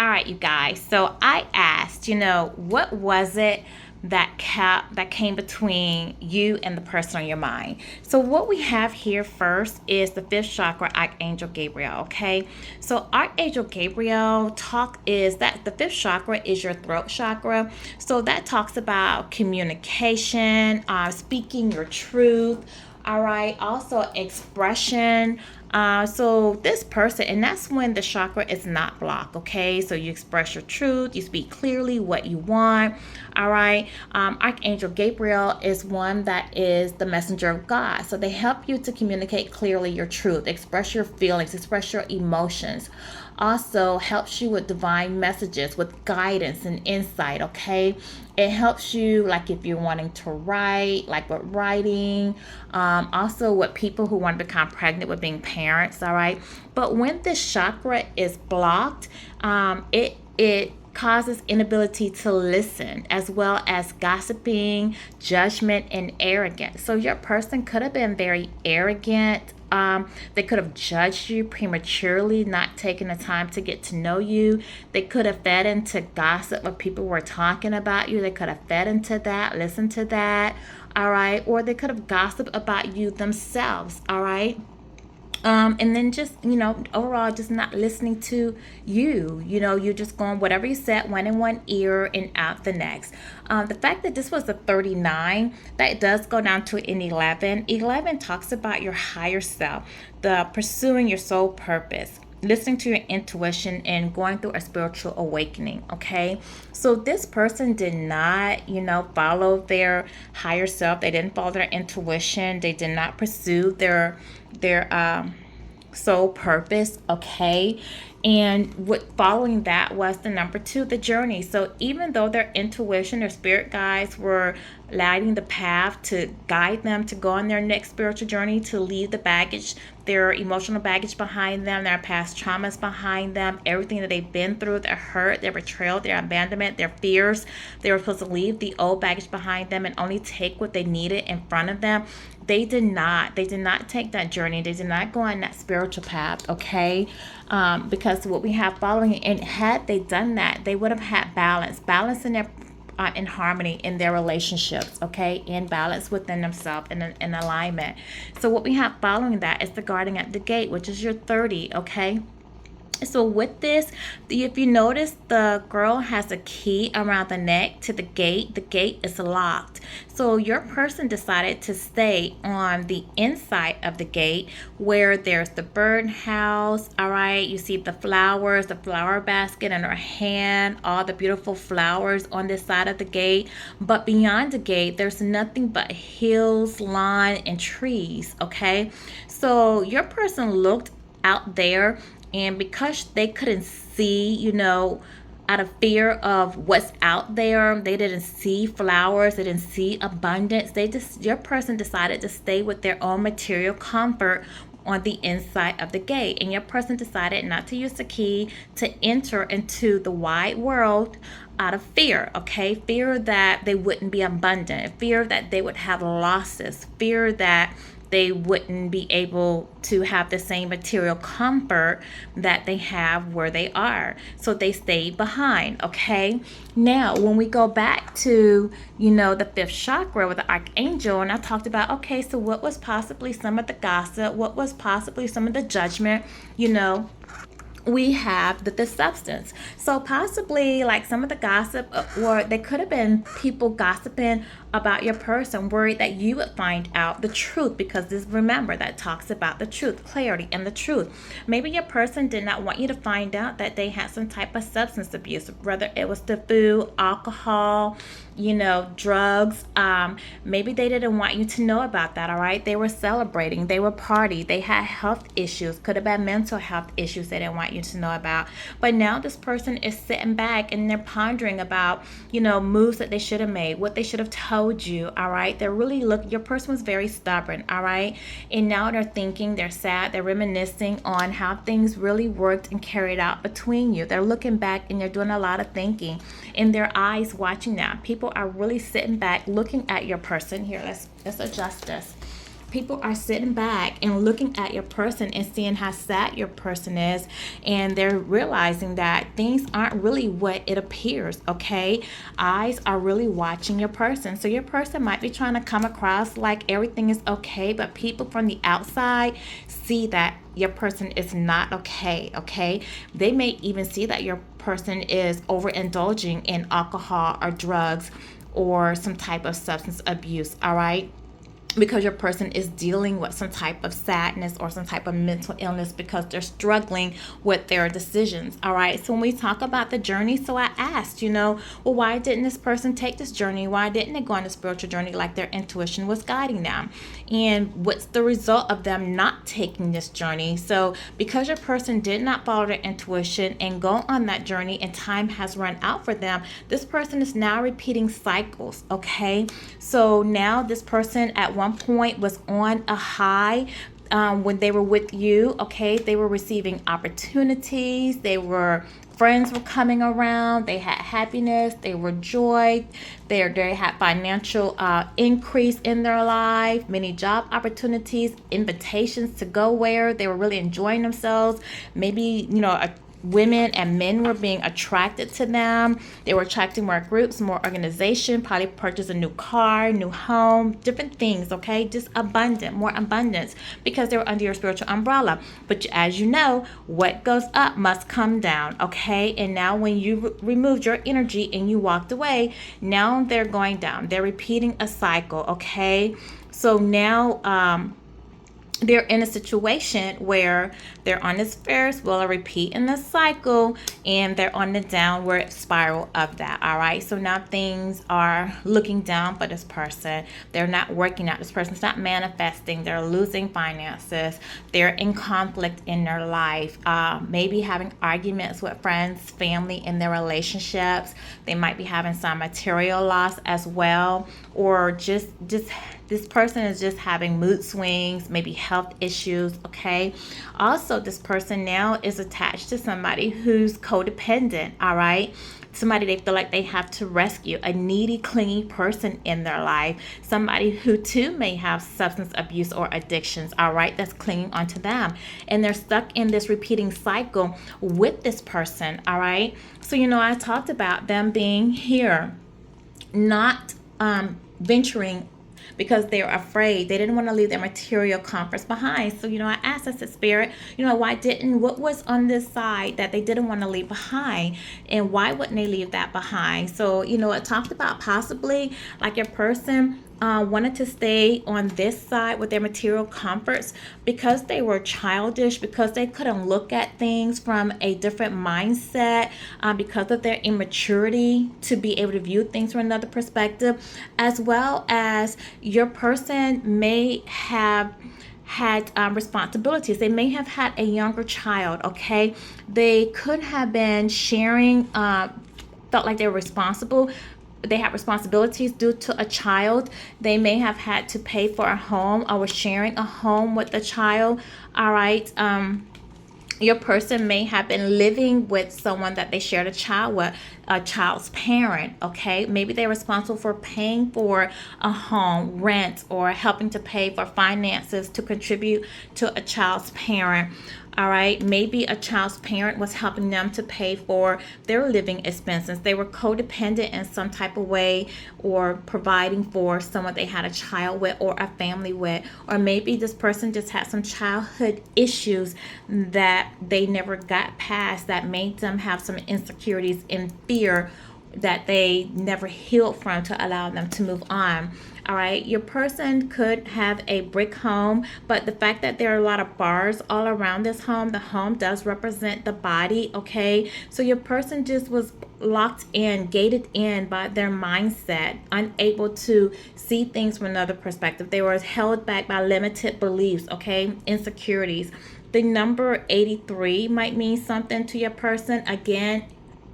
All right, you guys. So I asked, what was it that came between you and the person on your mind? So what we have here first is the fifth chakra, Archangel Gabriel. Okay, so Archangel Gabriel talk is that the fifth chakra is your throat chakra. So that talks about communication, speaking your truth. All right, also expression. So this person, and that's when the chakra is not blocked. Okay, so you express your truth, you speak clearly what you want. All right, Archangel Gabriel is one that is the messenger of God. So they help you to communicate clearly your truth, express your feelings, express your emotions. Also helps you with divine messages, with guidance and insight. Okay, it helps you, like if you're wanting to write, like with writing, also with people who want to become pregnant with being parents. All right, but when this chakra is blocked, it causes inability to listen, as well as gossiping, judgment, and arrogance. So your person could have been very arrogant. They could have judged you prematurely, not taking the time to get to know you. They could have fed into gossip what people were talking about you. They could have fed into that, listened to that, all right? Or they could have gossiped about you themselves, all right? And then just, overall, just not listening to you. You're just going, whatever you said, went in one ear and out the next. The fact that this was a 39, that does go down to an 11. 11 talks about your higher self, the pursuing your soul purpose, listening to your intuition, and going through a spiritual awakening. Okay, so this person did not follow their higher self. They didn't follow their intuition. They did not pursue their soul purpose. Okay, and what following that was the number 2, the journey. So even though their intuition, their spirit guides were lighting the path to guide them to go on their next spiritual journey, to leave the baggage, their emotional baggage behind them, their past traumas behind them, everything that they've been through, their hurt, their betrayal, their abandonment, their fears. They were supposed to leave the old baggage behind them and only take what they needed in front of them. They did not take that journey. They did not go on that spiritual path. Okay, because what we have following, and had they done that, they would have had balance in their in harmony in their relationships. Okay, in balance within themselves, in alignment. So what we have following that is the guardian at the gate, which is your 30. Okay, so with this, if you notice, the girl has a key around the neck to the gate. The gate is locked. So your person decided to stay on the inside of the gate, where there's the birdhouse. All right, you see the flowers, the flower basket in her hand, all the beautiful flowers on this side of the gate. But beyond the gate, there's nothing but hills, lawn, and trees. Okay, so your person looked out there, and because they couldn't see, out of fear of what's out there, they didn't see flowers, they didn't see abundance. Your person decided to stay with their own material comfort on the inside of the gate. And your person decided not to use the key to enter into the wide world out of fear. Okay, fear that they wouldn't be abundant, fear that they would have losses, fear that they wouldn't be able to have the same material comfort that they have where they are. So they stayed behind. Okay, now when we go back to the fifth chakra with the archangel, and I talked about, okay, so what was possibly some of the gossip, what was possibly some of the judgment, we have the substance. So possibly like some of the gossip, or they could have been people gossiping about your person, worried that you would find out the truth, because this, remember, that talks about the truth, clarity, and the truth. Maybe your person did not want you to find out that they had some type of substance abuse, whether it was the food, alcohol, drugs. Maybe they didn't want you to know about that. All right, they were celebrating, they were partying, they had health issues, could have been mental health issues they didn't want you to know about. But now this person is sitting back and they're pondering about moves that they should have made, what they should have told you. All right, they're really your person was very stubborn. All right, and now they're thinking, they're sad, they're reminiscing on how things really worked and carried out between you. They're looking back and they're doing a lot of thinking, in their eyes watching that. People are really sitting back looking at your person. Here, let's adjust this. people are sitting back and looking at your person and seeing how sad your person is, and they're realizing that things aren't really what it appears. Okay, eyes are really watching your person. So your person might be trying to come across like everything is okay, but people from the outside see that your person is not okay. Okay, they may even see that your person is overindulging in alcohol or drugs or some type of substance abuse. All right, because your person is dealing with some type of sadness or some type of mental illness because they're struggling with their decisions. All right, so when we talk about the journey, so I asked, well, why didn't this person take this journey? Why didn't they go on a spiritual journey like their intuition was guiding them? And what's the result of them not taking this journey? So because your person did not follow their intuition and go on that journey and time has run out for them, this person is now repeating cycles. Okay, so now this person at one point was on a high when they were with you. Okay, they were receiving opportunities, friends were coming around, they had happiness, they were joy, they had financial increase in their life, many job opportunities, invitations to go where they were really enjoying themselves. Maybe women and men were being attracted to them. They were attracting more groups, more organization, probably purchase a new car, new home, different things. Okay, just more abundance, because they were under your spiritual umbrella. But as you know, what goes up must come down. Okay, and now when you removed your energy and you walked away, now they're going down. They're repeating a cycle. Okay, so now they're in a situation where they're on this Ferris wheel, repeating the cycle, and they're on the downward spiral of that. All right, so now things are looking down for this person. They're not working out. This person's not manifesting. They're losing finances. They're in conflict in their life, maybe having arguments with friends, family, in their relationships. They might be having some material loss as well, or just this person is just having mood swings, maybe health issues. Okay, also this person now is attached to somebody who's codependent. All right, somebody they feel like they have to rescue, a needy, clingy person in their life, somebody who too may have substance abuse or addictions. All right, that's clinging onto them, and they're stuck in this repeating cycle with this person. All right, so I talked about them being here, not venturing, because they're afraid. They didn't want to leave their material comforts behind. So, I asked, I said, Spirit, what was on this side that they didn't want to leave behind? And why wouldn't they leave that behind? So, it talked about possibly like your person wanted to stay on this side with their material comforts because they were childish, because they couldn't look at things from a different mindset, because of their immaturity to be able to view things from another perspective, as well as your person may have had responsibilities. They may have had a younger child. Okay, they could have been sharing, felt like they were responsible. They had responsibilities due to a child. They may have had to pay for a home or was sharing a home with the child. All right. Your person may have been living with someone that they shared a child with, a child's parent. Okay, maybe they're responsible for paying for a home, rent, or helping to pay for finances to contribute to a child's parent. All right, maybe a child's parent was helping them to pay for their living expenses. They were codependent in some type of way, or providing for someone they had a child with or a family with. Or maybe this person just had some childhood issues that they never got past, that made them have some insecurities and fear that they never healed from, to allow them to move on. All right, your person could have a brick home, but the fact that there are a lot of bars all around this home, the home does represent the body. Okay, so your person just was locked in, gated in by their mindset, unable to see things from another perspective. They were held back by limited beliefs. Okay, insecurities. The number 83 might mean something to your person. Again,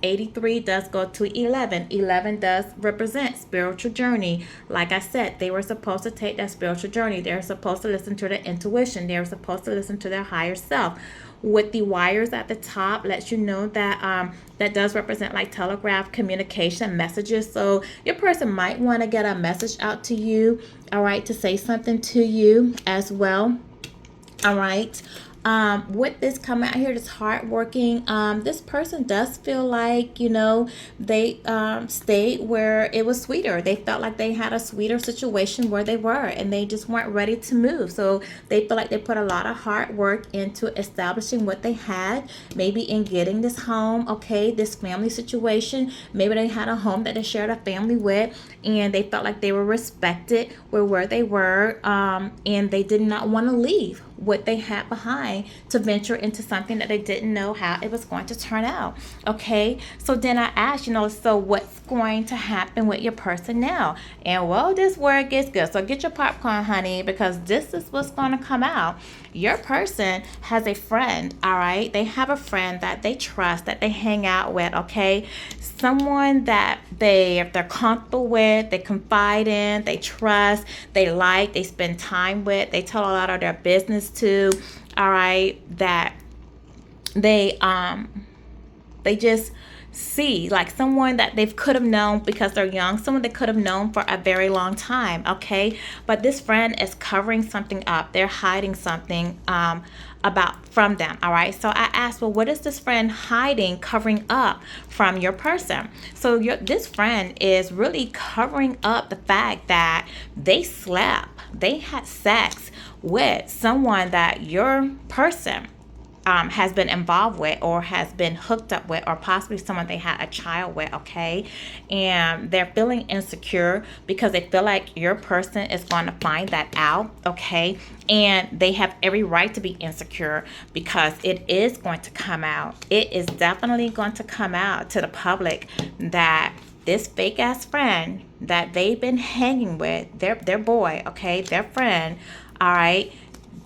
83 does go to 11. 11 does represent spiritual journey. Like I said, they were supposed to take that spiritual journey. They're supposed to listen to their intuition. They're supposed to listen to their higher self. with the wires at the top lets you know that that does represent like telegraph communication messages. So your person might want to get a message out to you, all right, to say something to you as well. All right. With this coming out here, this hardworking, this person does feel like, they stayed where it was sweeter. They felt like they had a sweeter situation where they were and they just weren't ready to move. So they feel like they put a lot of hard work into establishing what they had, maybe in getting this home, okay, this family situation. Maybe they had a home that they shared a family with and they felt like they were respected where they were, and they did not want to leave what they had behind to venture into something that they didn't know how it was going to turn out. Okay, so then I asked, so what's going to happen with your person now? And well, this word gets good. So get your popcorn, honey, because this is what's going to come out. Your person has a friend, all right? They have a friend that they trust, that they hang out with, okay? Someone that they're comfortable with, they confide in, they trust, they like, they spend time with, they tell a lot of their business to, all right, that they just see like someone that they could have known because they're young, someone they could have known for a very long time, okay? But this friend is covering something up. They're hiding something about from them, all right? So I asked, well, what is this friend hiding, covering up from your person? So this friend is really covering up the fact that they slept, they had sex with someone that your person has been involved with or has been hooked up with, or possibly someone they had a child with, okay? And they're feeling insecure because they feel like your person is going to find that out, okay? And they have every right to be insecure because it is going to come out. It is definitely going to come out to the public that this fake ass friend that they've been hanging with, their boy, okay, their friend, all right,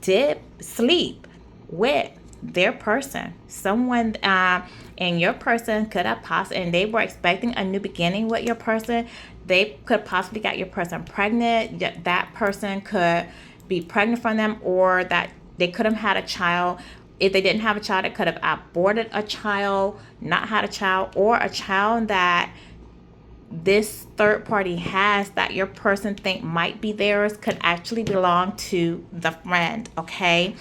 did sleep with their person, someone, and your person could have possibly, and they were expecting a new beginning with your person. They could possibly got your person pregnant. That person could be pregnant from them, or that they could have had a child. If they didn't have a child, it could have aborted a child, not had a child, or a child that this third party has that your person think might be theirs could actually belong to the friend, okay?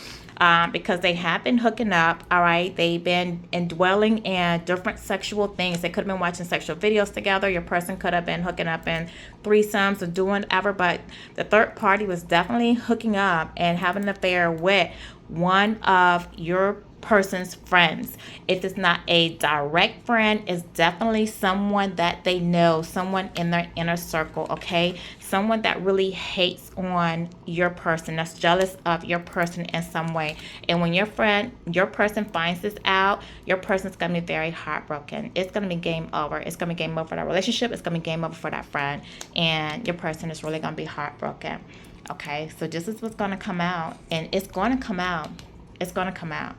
Because they have been hooking up, all right? They've been indwelling in different sexual things. They could have been watching sexual videos together. Your person could have been hooking up in threesomes or doing whatever, but the third party was definitely hooking up and having an affair with one of your person's friends. If it's not a direct friend, it's definitely someone that they know, someone in their inner circle, okay? Someone that really hates on your person, that's jealous of your person in some way. And when your person finds this out, your person's going to be very heartbroken. It's going to be game over. It's going to be game over for that relationship. It's going to be game over for that friend. And your person is really going to be heartbroken. Okay, so this is what's going to come out. And it's going to come out. It's going to come out.